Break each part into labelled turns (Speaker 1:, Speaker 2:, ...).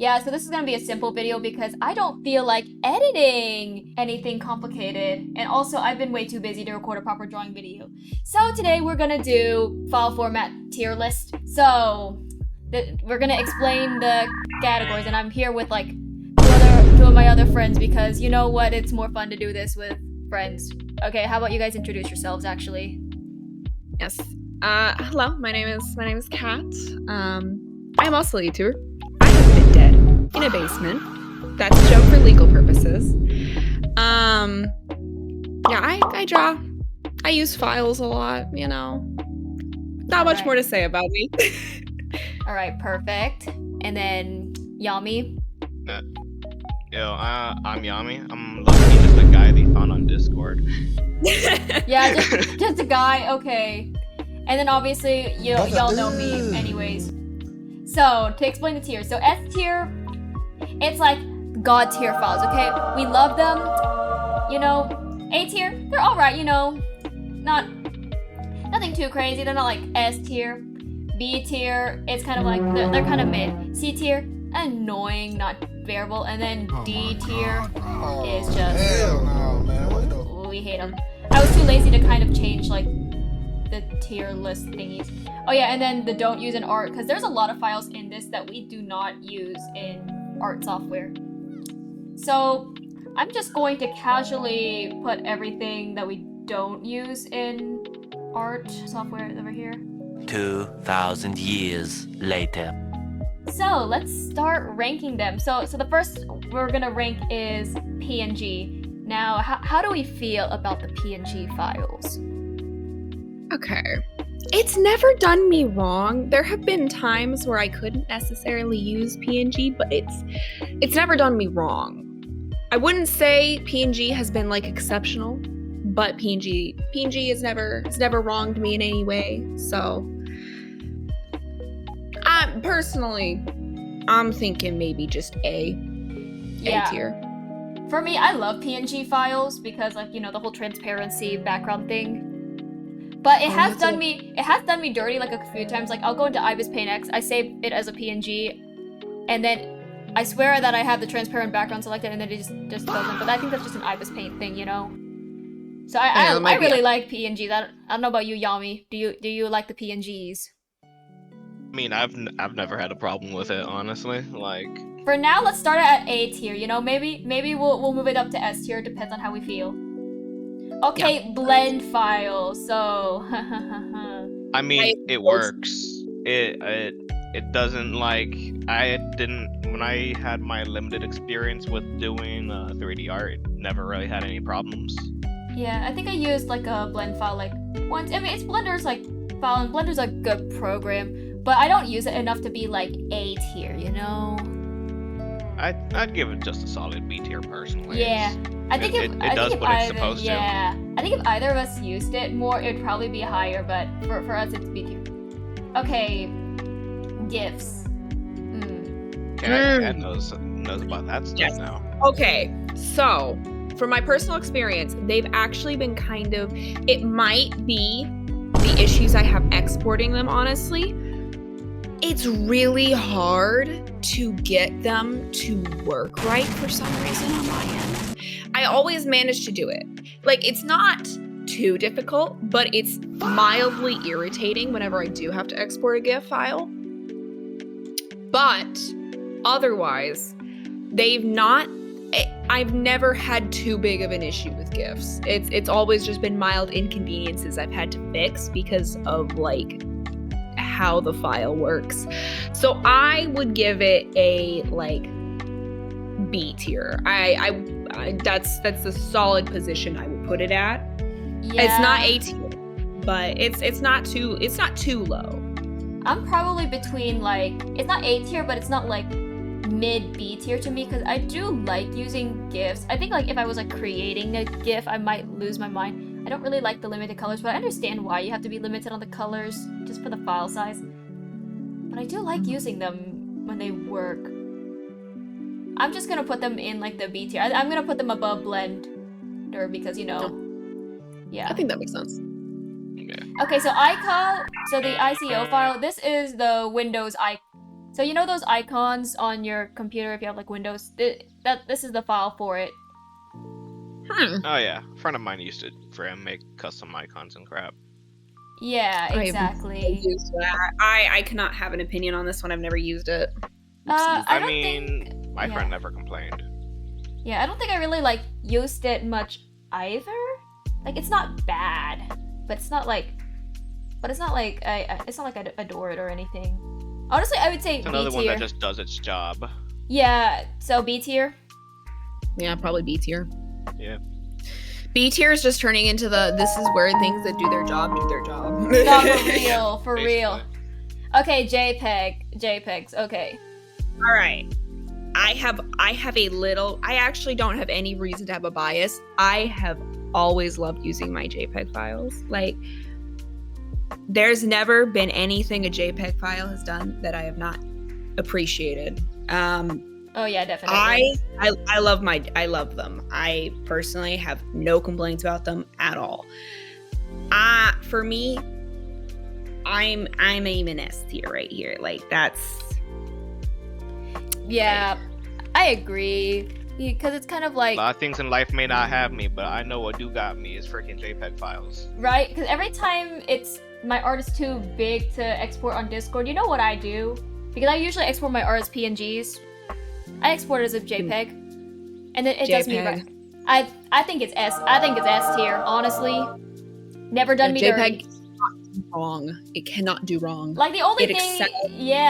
Speaker 1: Yeah, so this is gonna be a simple video because I don't feel like editing anything complicated. And also, I've been way too busy to record a proper drawing video. So today we're gonna do file format tier list. So we're gonna explain the categories, and I'm here with like two of my other friends because you know what? It's more fun to do this with friends. Okay, how about you guys introduce yourselves actually?
Speaker 2: Yes. Hello. My name is Kat. I'm also a YouTuber. I have been dead in a basement. That's a joke for legal purposes. Yeah, I draw. I use files a lot. You know, not much more to say about me.
Speaker 1: All right, perfect. And then Yami.
Speaker 3: I'm Yami. I'm lucky just a guy they found on Discord.
Speaker 1: Yeah, just a guy. Okay. And then obviously y'all know me anyways. So to explain the tiers, so S tier, it's like god tier files. Okay, we love them. You know, A tier, they're all right. You know, nothing too crazy. They're not like S tier. B tier, it's kind of like they're kind of mid. C tier, annoying, not bearable. And then D tier is just we hate them. I was too lazy to kind of change like the tier list thingies. Oh yeah, and then the don't use in art, because there's a lot of files in this that we do not use in art software. So I'm just going to casually put everything that we don't use in art software over here.
Speaker 4: 2,000 years later.
Speaker 1: So let's start ranking them. So the first we're gonna rank is PNG. Now, how do we feel about the PNG files?
Speaker 2: Okay. It's never done me wrong. There have been times where I couldn't necessarily use PNG, but it's never done me wrong. I wouldn't say PNG has been like exceptional, but PNG has never wronged me in any way. So I'm thinking maybe just A tier.
Speaker 1: For me, I love PNG files because, like, you know, the whole transparency background thing. But it has done me dirty like a few times. Like, I'll go into Ibis Paint X, I save it as a PNG, and then I swear that I have the transparent background selected, and then it just doesn't. But I think that's just an Ibis Paint thing, you know. So I really like PNGs. I don't know about you, Yami. Do you like the PNGs?
Speaker 3: I mean, I've never had a problem with it, honestly. Like,
Speaker 1: for now, let's start it at A tier. You know, maybe we'll move it up to S tier. Depends on how we feel. Okay, yeah. Blend file. So,
Speaker 3: I mean, it works. It doesn't like when I had my limited experience with doing 3D art. Never really had any problems.
Speaker 1: Yeah, I think I used like a blend file like once. I mean, it's Blender's like file, and Blender's a good program, but I don't use it enough to be like A tier. You know.
Speaker 3: I'd give it just a solid B tier personally.
Speaker 1: Yeah, I think
Speaker 3: it does what it's supposed to.
Speaker 1: Yeah, I think if either of us used it more, it'd probably be higher. But for us, it's B tier. Okay, GIFs.
Speaker 3: Kat knows about that stuff now.
Speaker 2: Okay, so from my personal experience, they've actually been kind of. It might be the issues I have exporting them. Honestly, it's really hard to get them to work right for some reason on my end. I always manage to do it. Like, it's not too difficult, but it's mildly irritating whenever I do have to export a GIF file. But otherwise, I've never had too big of an issue with GIFs. It's always just been mild inconveniences I've had to fix because of like how the file works. So I would give it a like B tier. I that's the solid position I would put it at. Yeah. It's not A tier, but it's not too low.
Speaker 1: I'm probably between like, it's not A tier, but it's not like mid B tier to me, because I do like using GIFs. I think like if I was like creating a GIF, I might lose my mind. I don't really like the limited colors, but I understand why you have to be limited on the colors just for the file size. But I do like using them when they work. I'm just gonna put them in like the B tier. I'm gonna put them above Blender because, you know, yeah.
Speaker 2: I think that makes sense.
Speaker 1: Okay, so so the ICO file, this is the Windows So you know those icons on your computer if you have like Windows? This is the file for it.
Speaker 3: Oh yeah, a friend of mine used it for him make custom icons and crap.
Speaker 1: Yeah, exactly.
Speaker 2: I cannot have an opinion on this one. I've never used it.
Speaker 1: I don't
Speaker 3: mean,
Speaker 1: think
Speaker 3: my friend never complained.
Speaker 1: Yeah, I don't think I really like used it much either. Like it's not bad, but it's not like I adore it or anything. Honestly, I would say
Speaker 3: It's another
Speaker 1: B
Speaker 3: one
Speaker 1: tier.
Speaker 3: that just does its job.
Speaker 1: Yeah, so B tier.
Speaker 2: Yeah, probably B tier.
Speaker 3: Yeah.
Speaker 2: B tier is just turning into this is where things that do their job do their job.
Speaker 1: Not for real, for
Speaker 3: Basically.
Speaker 1: real. Okay, JPEGs. Okay.
Speaker 2: All right. I have a little. I actually don't have any reason to have a bias. I have always loved using my JPEG files. Like, there's never been anything a JPEG file has done that I have not appreciated.
Speaker 1: Oh yeah, definitely.
Speaker 2: I love them. I personally have no complaints about them at all. For me, I'm aiming S tier right here. Like that's.
Speaker 1: Yeah, I agree. Because it's kind of
Speaker 3: A
Speaker 1: like,
Speaker 3: lot of things in life may not have me, but I know what do got me is freaking JPEG files.
Speaker 1: right? Because every time my art is too big to export on Discord, you know what I do? Because I usually export my art as PNGs. I export it as a JPEG, and then it does me right. I think it's S. I think it's S tier. Honestly, never done me dirty.
Speaker 2: JPEG cannot do wrong. It cannot do wrong.
Speaker 1: Like the only
Speaker 2: It
Speaker 1: thing,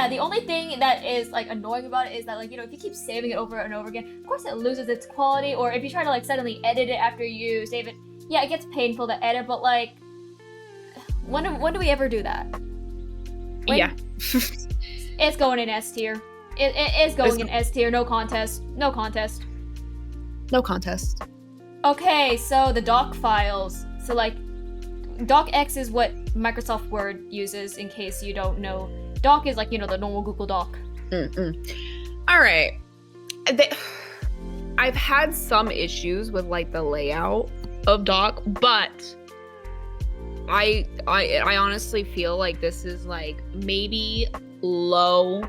Speaker 1: the only thing that is like annoying about it is that like if you keep saving it over and over again, of course it loses its quality. Or if you try to like suddenly edit it after you save it, yeah, it gets painful to edit. But like, when do we ever do that?
Speaker 2: Yeah.
Speaker 1: It's going in S tier. It is going in S tier. No contest. No contest.
Speaker 2: No contest.
Speaker 1: Okay, so the doc files. So like, docx is what Microsoft Word uses. In case you don't know, doc is like the normal Google Doc.
Speaker 2: All right. I've had some issues with like the layout of doc, but I honestly feel like this is like maybe low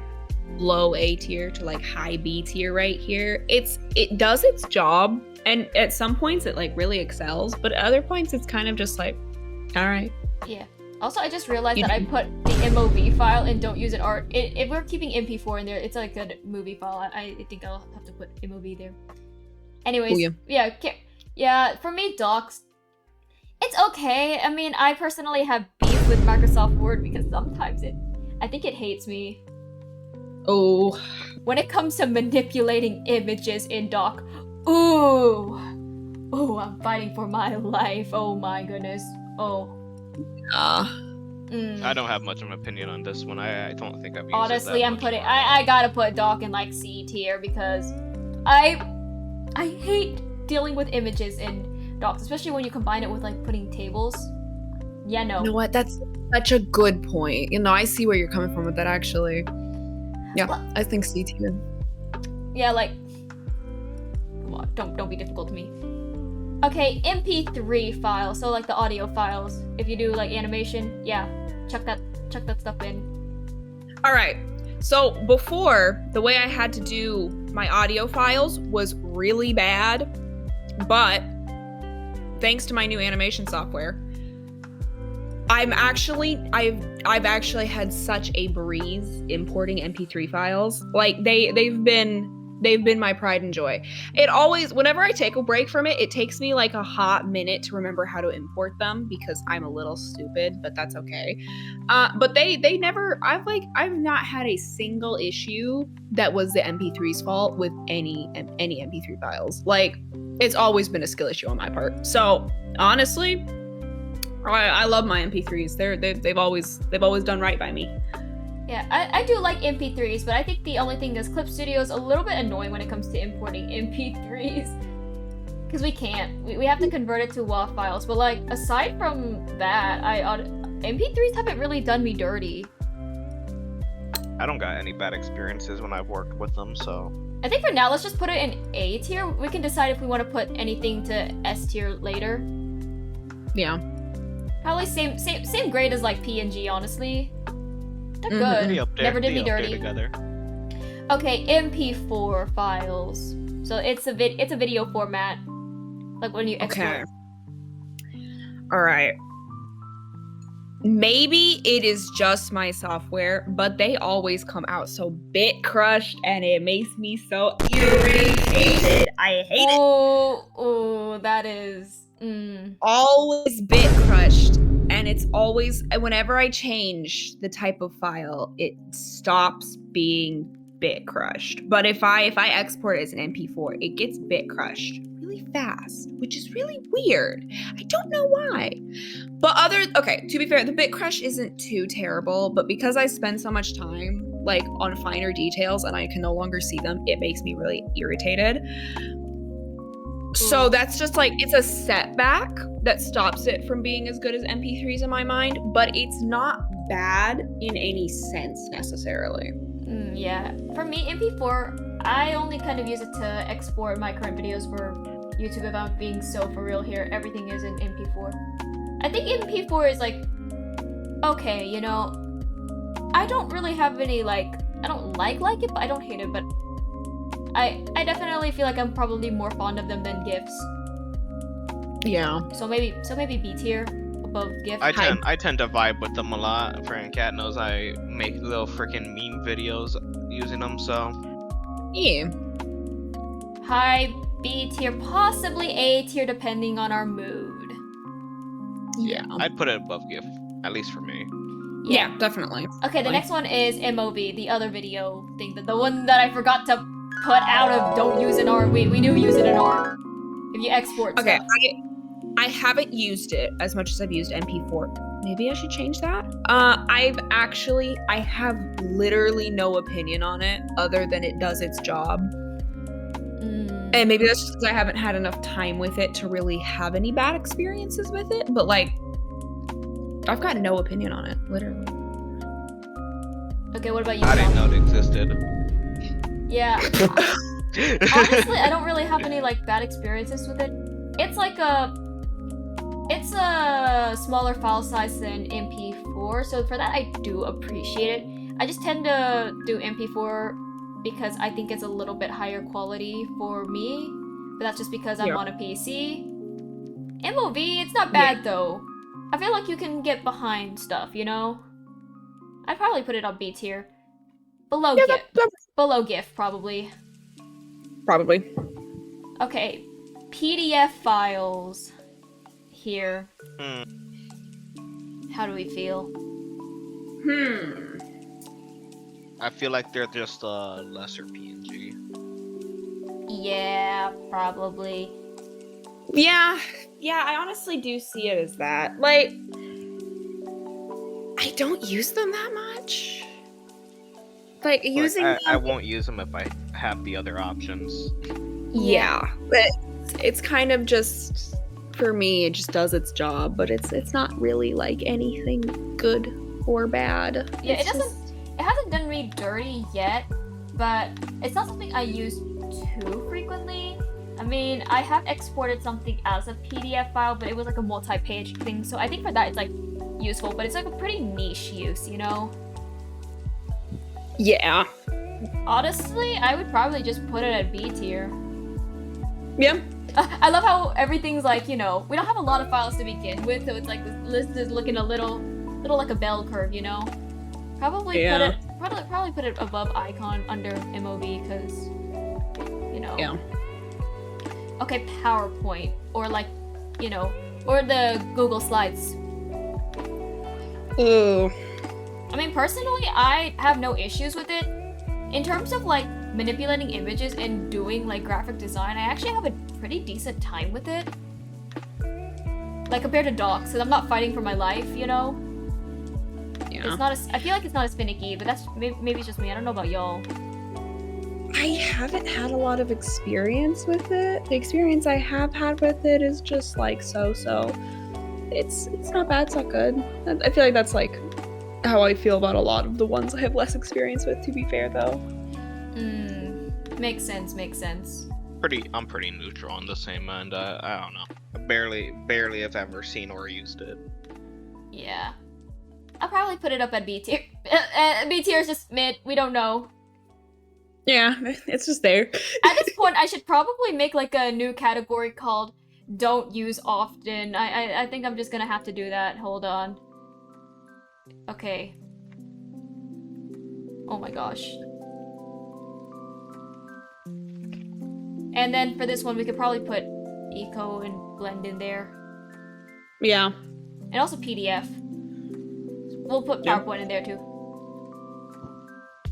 Speaker 2: A tier to like high B tier right here. It does its job, and at some points it like really excels, but at other points it's kind of just like, all right.
Speaker 1: Yeah. Also, I just realized that I put the MOV file and don't use it art. If we're keeping MP4 in there, it's like a movie file. I think I'll have to put MOV there. Anyways, yeah. For me, docs, it's okay. I mean, I personally have beef with Microsoft Word because sometimes I think it hates me.
Speaker 2: Oh.
Speaker 1: When it comes to manipulating images in doc, ooh, I'm fighting for my life. Oh my goodness. Oh.
Speaker 3: I don't have much of an opinion on this one. I don't think I've used
Speaker 1: Honestly,
Speaker 3: it that
Speaker 1: I'm
Speaker 3: much.
Speaker 1: putting I gotta put doc in like C tier because I hate dealing with images in docs, especially when you combine it with like putting tables. Yeah, no.
Speaker 2: You know what? That's such a good point. I see where you're coming from with that actually. Yeah,
Speaker 1: Well,
Speaker 2: I think C tier.
Speaker 1: yeah, like, come on, don't be difficult to me. Okay, MP3 file, so like the audio files. If you do like animation, yeah, chuck that stuff in.
Speaker 2: All right. So before, the way I had to do my audio files was really bad, but thanks to my new animation software, I've actually had such a breeze importing MP3 files. Like they've been my pride and joy. It always, whenever I take a break from it, it takes me like a hot minute to remember how to import them because I'm a little stupid, but that's okay. But they never, I've not had a single issue that was the MP3's fault with any MP3 files. Like, it's always been a skill issue on my part. So honestly, I love my MP3s. They've always done right by me.
Speaker 1: Yeah, I do like MP3s, but I think the only thing is Clip Studio is a little bit annoying when it comes to importing MP3s. Because we can't. We have to convert it to WAV files. But like, aside from that, MP3s haven't really done me dirty.
Speaker 3: I don't got any bad experiences when I've worked with them, so.
Speaker 1: I think for now, let's just put it in A tier. We can decide if we want to put anything to S tier later.
Speaker 2: Yeah.
Speaker 1: Probably same grade as like PNG, honestly. They're
Speaker 2: Mhm.
Speaker 1: good.
Speaker 3: They up there.
Speaker 1: Never did
Speaker 3: They
Speaker 1: me
Speaker 3: up there
Speaker 1: dirty.
Speaker 3: together.
Speaker 1: Okay, MP4 files. So it's a video format, like when you export.
Speaker 2: Okay. All right. Maybe it is just my software, but they always come out so bit crushed, and it makes me so irritated. I hate it.
Speaker 1: Oh, that is.
Speaker 2: Always bit crushed, and it's always whenever I change the type of file, it stops being bit crushed. But if I export it as an MP4, it gets bit crushed really fast, which is really weird. I don't know why. But to be fair, the bit crush isn't too terrible, but because I spend so much time like on finer details and I can no longer see them, it makes me really irritated. So that's just like, it's a setback that stops it from being as good as MP3s in my mind, but it's not bad in any sense necessarily.
Speaker 1: Yeah, for me, MP4, I only kind of use it to export my current videos for YouTube. If I'm being so for real here, everything is in MP4. I think MP4 is like, okay, you know, I don't really have any like, I don't like it, but I don't hate it, but I definitely feel like I'm probably more fond of them than GIFs.
Speaker 2: Yeah.
Speaker 1: So maybe B tier above GIF.
Speaker 3: I tend to vibe with them a lot. Fran Cat knows I make little freaking meme videos using them, so.
Speaker 2: Yeah.
Speaker 1: High B tier, possibly A tier depending on our mood.
Speaker 2: Yeah.
Speaker 3: I'd put it above GIF, at least for me.
Speaker 2: Yeah, definitely.
Speaker 1: Okay, the next one is MOV, the other video thing, the one that I forgot to put out of don't use in R. We do use it in R. If you export
Speaker 2: Okay,
Speaker 1: stuff.
Speaker 2: I haven't used it as much as I've used MP4. Maybe I should change that. I have literally no opinion on it other than it does its job. And maybe that's just because I haven't had enough time with it to really have any bad experiences with it. But like, I've got no opinion on it, literally.
Speaker 1: Okay, what about you?
Speaker 3: I didn't know it existed.
Speaker 1: Yeah. Honestly, I don't really have any like bad experiences with it. It's like it's a smaller file size than MP4, so for that I do appreciate it. I just tend to do MP4 because I think it's a little bit higher quality for me, but that's just because I'm on a PC. MOV, it's not bad though. I feel like you can get behind stuff, you know? I'd probably put it on B tier. Below GIF. Below GIF, probably.
Speaker 2: Probably.
Speaker 1: Okay, PDF files here. How do we feel?
Speaker 3: I feel like they're just a lesser PNG.
Speaker 1: Yeah, probably.
Speaker 2: Yeah, I honestly do see it as that. Like, I don't use them that much. Like, using
Speaker 3: I won't use them if I have the other options.
Speaker 2: Yeah, but it's kind of just, for me, it just does its job, but it's not really like anything good or bad.
Speaker 1: Yeah, it hasn't done me dirty yet, but it's not something I use too frequently. I mean, I have exported something as a PDF file, but it was like a multi-page thing, so I think for that it's like useful, but it's like a pretty niche use, you know?
Speaker 2: Yeah.
Speaker 1: Honestly, I would probably just put it at B tier.
Speaker 2: Yeah.
Speaker 1: I love how everything's like, you know, we don't have a lot of files to begin with, so it's like this list is looking a little like a bell curve, you know? Probably put it above icon under MOV because, you know.
Speaker 2: Yeah.
Speaker 1: Okay, PowerPoint or like, you know, or the Google Slides.
Speaker 2: Ooh.
Speaker 1: I mean, personally, I have no issues with it. In terms of like manipulating images and doing like graphic design, I actually have a pretty decent time with it. Like compared to docs, because I'm not fighting for my life, you know?
Speaker 2: Yeah.
Speaker 1: It's not I feel like it's not as finicky, but that's maybe it's just me. I don't know about y'all.
Speaker 2: I haven't had a lot of experience with it. The experience I have had with it is just like so. It's not bad, it's not good. I feel like that's like how I feel about a lot of the ones I have less experience with, to be fair though.
Speaker 1: Makes sense.
Speaker 3: I'm pretty neutral on the same end. I don't know. I barely have ever seen or used it.
Speaker 1: Yeah. I'll probably put it up at B tier. B tier is just mid, we don't know.
Speaker 2: Yeah, it's just there.
Speaker 1: At this point, I should probably make like a new category called "Don't Use Often." I think I'm just gonna have to do that. Hold on. Okay. Oh my gosh. And then for this one, we could probably put eco and blend in there.
Speaker 2: Yeah.
Speaker 1: And also PDF. We'll put PowerPoint in there too.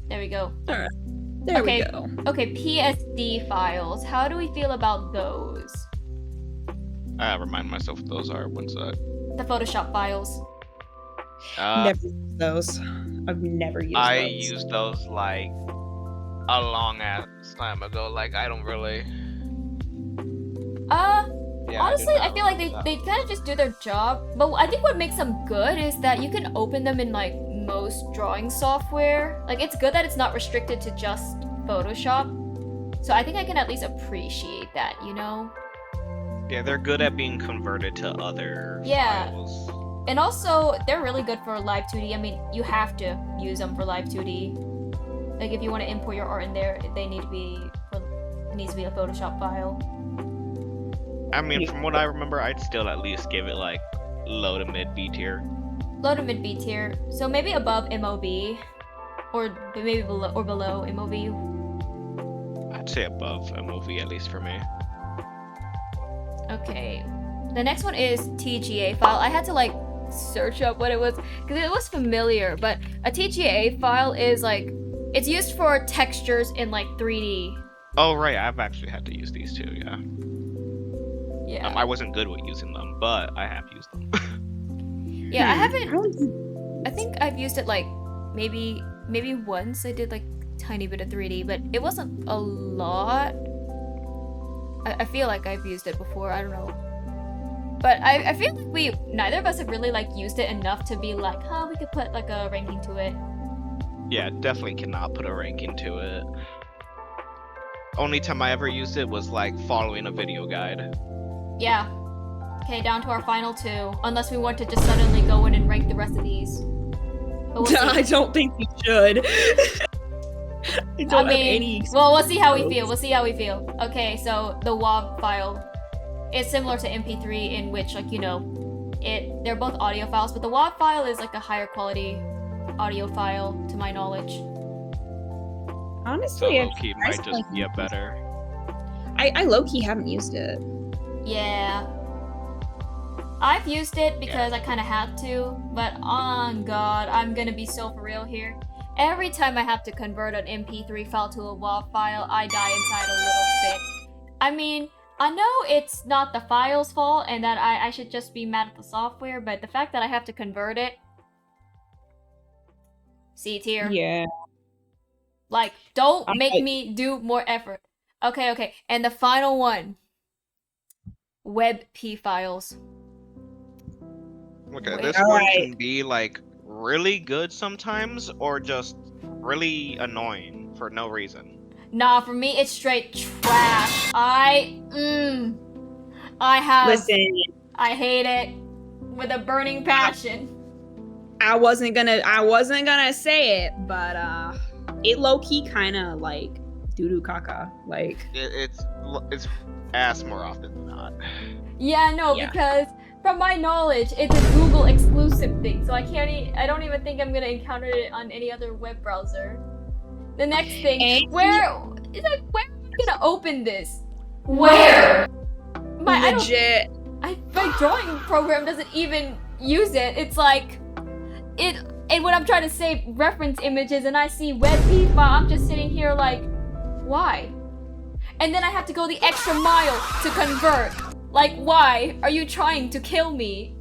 Speaker 1: There we go.
Speaker 2: Alright. There
Speaker 1: Okay.
Speaker 2: we go.
Speaker 1: Okay, PSD files. How do we feel about those?
Speaker 3: I remind myself what those are. One sec.
Speaker 1: The Photoshop files.
Speaker 2: Never used those. I've never used
Speaker 3: I
Speaker 2: those.
Speaker 3: used those like a long ass time ago. Like I don't really. Yeah,
Speaker 1: Honestly,
Speaker 3: do
Speaker 1: I
Speaker 3: not
Speaker 1: feel like
Speaker 3: remember
Speaker 1: they
Speaker 3: that.
Speaker 1: kind of just do their job. But I think what makes them good is that you can open them in like most drawing software. Like it's good that it's not restricted to just Photoshop. So I think I can at least appreciate that, you know?
Speaker 3: Yeah, they're good at being converted to other files.
Speaker 1: And also, they're really good for Live 2D. I mean, you have to use them for Live 2D. Like if you want to import your art in there, it needs to be a Photoshop file.
Speaker 3: I mean, from what I remember, I'd still at least give it like low to mid B tier.
Speaker 1: Low to mid B tier. So maybe above MOB. Or maybe below MOB.
Speaker 3: I'd say above MOV at least for me.
Speaker 1: Okay. The next one is TGA file. I had to like search up what it was because it was familiar, but a TGA file is like it's used for textures in like 3D.
Speaker 3: Oh right, I've actually had to use these too. Yeah.
Speaker 1: Yeah.
Speaker 3: I wasn't good with using them, but I have used them.
Speaker 1: Yeah, I haven't. I think I've used it like maybe once. I did like tiny bit of 3D, but it wasn't a lot. I feel like I've used it before. I don't know. But I feel like neither of us have really like used it enough to be like, huh, we could put like a ranking to it.
Speaker 3: Yeah, definitely cannot put a ranking to it. Only time I ever used it was like following a video guide.
Speaker 1: Yeah. Okay, down to our final two. Unless we want to just suddenly go in and rank the rest of these. But we'll see.
Speaker 2: I don't think you should. I don't have any.
Speaker 1: Well, we'll see how we feel. We'll see how we feel. Okay, so the WAV file is similar to MP3 in which, like, you know, they're both audio files, but the WAV file is like a higher quality audio file, to my knowledge.
Speaker 3: So
Speaker 2: Honestly,
Speaker 3: low-key might just be a better.
Speaker 2: I low-key haven't used it.
Speaker 1: Yeah. I've used it because I kind of had to, but on God, I'm gonna be so for real here. Every time I have to convert an MP3 file to a WAV file, I die inside a little bit. I mean, I know it's not the file's fault and that I should just be mad at the software, but the fact that I have to convert it... C tier.
Speaker 2: Yeah.
Speaker 1: Like, don't make me do more effort. Okay. And the final one. WebP files.
Speaker 3: Okay, this one can be like really good sometimes or just really annoying for no reason.
Speaker 1: Nah, for me it's straight trash. I hate it with a burning passion.
Speaker 2: I wasn't gonna say it, but it low-key kind of like doo-doo caca. Like
Speaker 3: It's ass more often than not.
Speaker 1: Yeah, no, because from my knowledge, it's a Google exclusive thing, so I don't even think I'm gonna encounter it on any other web browser. The next thing, where am I gonna open this? Where? My drawing program doesn't even use it. It's like, and when I'm trying to save reference images and I see WebP file, I'm just sitting here like, why? And then I have to go the extra mile to convert. Like, why are you trying to kill me?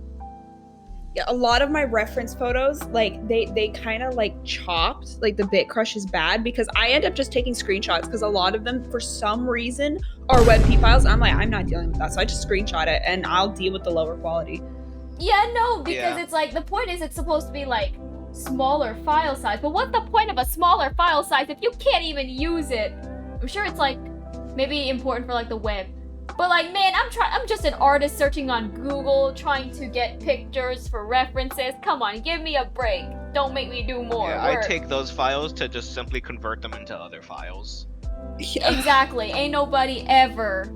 Speaker 2: Yeah, a lot of my reference photos, like they kind of like chopped, like the bit crush is bad because I end up just taking screenshots because a lot of them for some reason are WebP files. I'm like, I'm not dealing with that, so I just screenshot it and I'll deal with the lower quality.
Speaker 1: Yeah, no, because it's like, the point is it's supposed to be like smaller file size, but what's the point of a smaller file size if you can't even use it? I'm sure it's like maybe important for like the web. But like, man, I'm just an artist searching on Google, trying to get pictures for references. Come on, give me a break. Don't make me do more
Speaker 3: Yeah, I
Speaker 1: work.
Speaker 3: take those files to just simply convert them into other files.
Speaker 1: Exactly. Ain't nobody ever.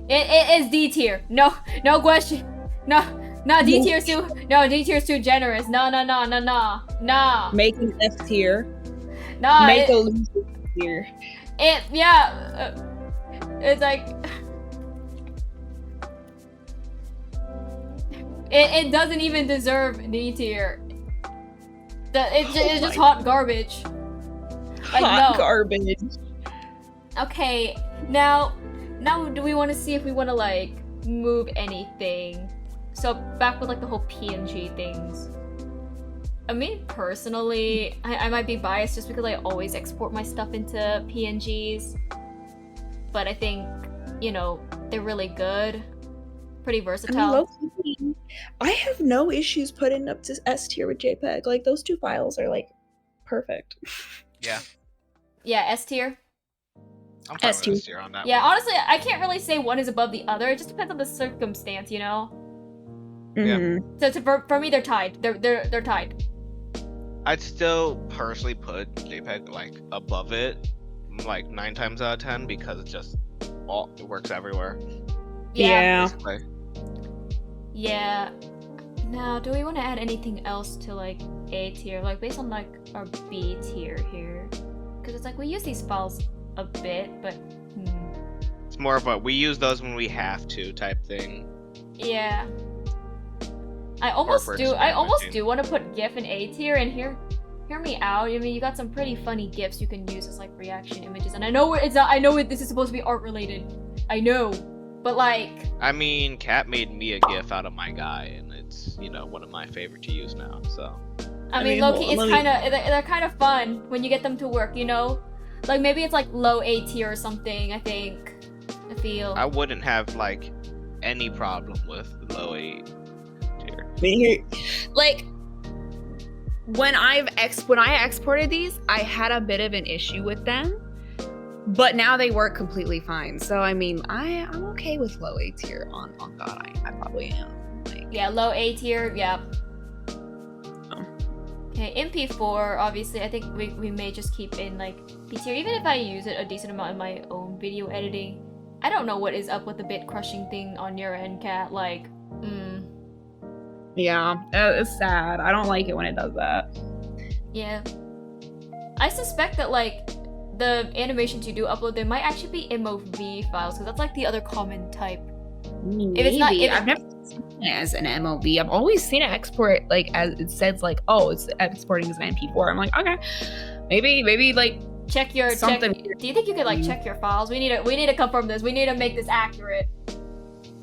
Speaker 1: It is D tier. No question. No, D tier too. No, D tier too generous. No.
Speaker 2: Making F tier.
Speaker 1: Nah.
Speaker 2: Make a loser tier.
Speaker 1: It's like it doesn't even deserve D tier. It's just hot garbage. Like,
Speaker 2: Hot
Speaker 1: no.
Speaker 2: garbage.
Speaker 1: Okay, now do we want to see if we want to like move anything? So back with like the whole PNG things. I mean, personally, I might be biased just because I always export my stuff into PNGs. But I think, you know, they're really good. Pretty versatile.
Speaker 2: I mean, I have no issues putting up to S tier with JPEG. Like, those two files are like perfect.
Speaker 3: Yeah.
Speaker 1: Yeah, S tier.
Speaker 3: I'm fine
Speaker 2: S
Speaker 3: with
Speaker 2: tier.
Speaker 3: S tier on that
Speaker 1: Yeah,
Speaker 3: one.
Speaker 1: honestly, I can't really say one is above the other. It just depends on the circumstance, you know?
Speaker 2: Mhm.
Speaker 1: So for me, they're tied. They're tied.
Speaker 3: I'd still personally put JPEG like above it, like 9 times out of 10, because it's just it works everywhere.
Speaker 1: Yeah.
Speaker 3: Basically.
Speaker 1: Yeah. Now, do we want to add anything else to like A tier, like based on like our B tier here? Because it's like we use these files a bit, but
Speaker 3: It's more of a we use those when we have to type thing.
Speaker 1: yeah. I almost
Speaker 3: for
Speaker 1: do want to put GIF in A tier, and hear me out. I mean, you got some pretty funny GIFs you can use as like reaction images, and I know it's not. I know this is supposed to be art related. I know, but like.
Speaker 3: I mean, Kat made me a GIF out of my guy, and it's, you know, one of my favorite to use now. So.
Speaker 1: I mean, low-key, it's they're kind of fun when you get them to work, you know? Like, maybe it's like low A tier or something, I feel.
Speaker 3: I wouldn't have like any problem with low A tier.
Speaker 2: Like, when I exported these, I had a bit of an issue with them, but now they work completely fine. So I mean, I'm okay with low A tier on God. I probably am. Like,
Speaker 1: yeah, low A tier, yeah. Okay, in P4, obviously, I think we may just keep in like B tier, even if I use it a decent amount in my own video editing. I don't know what is up with the bit crushing thing on your end, Kat. Like,
Speaker 2: yeah, it's sad. I don't like it when it does that.
Speaker 1: Yeah. I suspect that like the animations you do upload, they might actually be MOV files, because that's like the other common type.
Speaker 2: Maybe.
Speaker 1: If it's not,
Speaker 2: I've never seen it as an MOV. I've always seen it export like as it says like, oh, it's exporting as an MP4. I'm like, okay, maybe like
Speaker 1: check your
Speaker 2: something.
Speaker 1: Do you think you could like check your files? We need to confirm this. We need to make this accurate.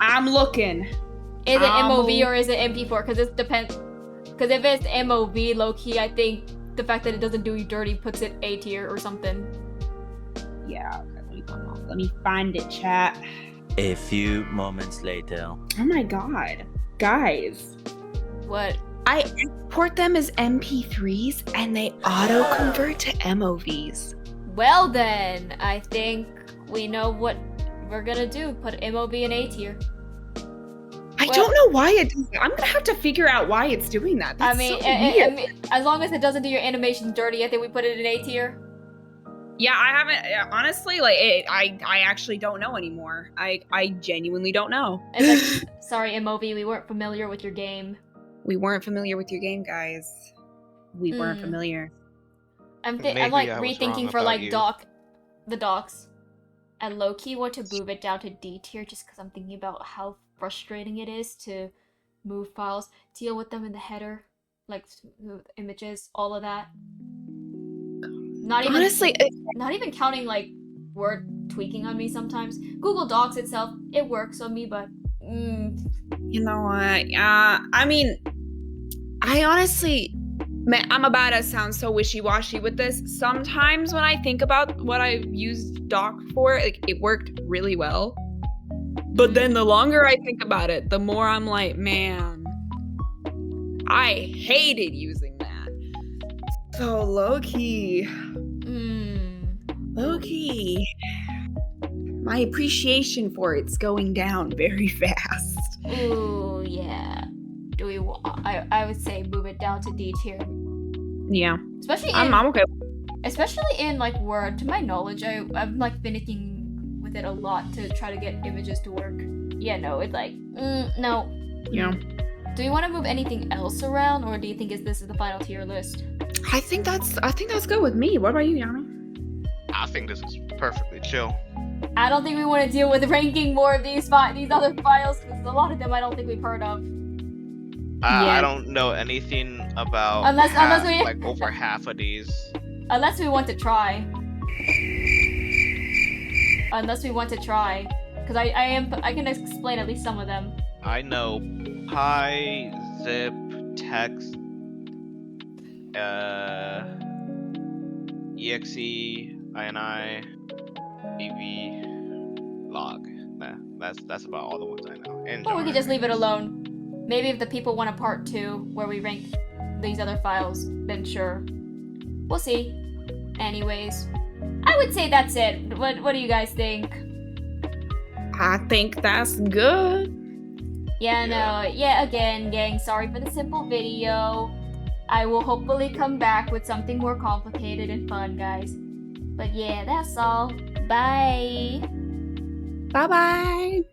Speaker 2: I'm looking.
Speaker 1: Is it MOV or is it MP4? Because it depends. Because if it's MOV, low key, I think the fact that it doesn't do you dirty puts it A tier or something.
Speaker 2: Yeah. Okay, let me find it, chat.
Speaker 4: A few moments later.
Speaker 2: Oh my god, guys!
Speaker 1: What?
Speaker 2: I export them as MP3s and they auto convert to MOVs.
Speaker 1: Well then, I think we know what we're gonna do. Put MOV in A tier.
Speaker 2: I don't know why it does that. I'm gonna have to figure out why it's doing that. That's
Speaker 1: I mean,
Speaker 2: so weird.
Speaker 1: I mean, as long as it doesn't do your animation dirty, I think we put it in A tier.
Speaker 2: Yeah, I haven't honestly. Like, I actually don't know anymore. I genuinely don't know.
Speaker 1: It's like, sorry, MOV, we weren't familiar with your game.
Speaker 2: We weren't familiar with your game, guys. We weren't familiar.
Speaker 1: I'm
Speaker 3: Maybe
Speaker 1: like
Speaker 3: I was
Speaker 1: rethinking
Speaker 3: wrong
Speaker 1: for
Speaker 3: about
Speaker 1: like
Speaker 3: you.
Speaker 1: the docs. I low key want to move it down to D tier just because I'm thinking about how frustrating it is to move files, deal with them in the header, like images, all of that. Not even
Speaker 2: Honestly,
Speaker 1: not even counting like word tweaking on me sometimes. Google Docs itself, it works on me, but
Speaker 2: you know what? I mean, I honestly, man, I'm about to sound so wishy-washy with this. Sometimes when I think about what I used Doc for, like, it worked really well. But then the longer I think about it, the more I'm like, man, I hated using that. So low-key, my appreciation for it's going down very fast.
Speaker 1: ooh, yeah. Do we? I would say move it down to D tier.
Speaker 2: Yeah.
Speaker 1: Especially in,
Speaker 2: I'm okay.
Speaker 1: especially in like Word. To my knowledge, I'm like finicking with it a lot to try to get images to work. Yeah, no, it's like, no.
Speaker 2: Yeah.
Speaker 1: Do you want to move anything else around, or do you think this is the final tier list?
Speaker 2: I think that's good with me. What about you, Yami?
Speaker 3: I think this is perfectly chill.
Speaker 1: I don't think we want to deal with ranking more of these other files, because a lot of them I don't think we've heard of.
Speaker 3: I don't know anything about
Speaker 1: Unless we
Speaker 3: like over half of these.
Speaker 1: Unless we want to try. Unless we want to try, because I can explain at least some of them.
Speaker 3: I know pi, zip, text, exe, ini, ev, log. Nah, that's about all the ones I know. And
Speaker 1: Or we could just leave it alone. Maybe if the people want a part 2 where we rank these other files, then sure. We'll see. Anyways, I would say that's it. What do you guys think?
Speaker 2: I think that's good.
Speaker 1: Yeah, no. Yeah, again, gang, sorry for the simple video. I will hopefully come back with something more complicated and fun, guys. But yeah, that's all. Bye!
Speaker 2: Bye-bye.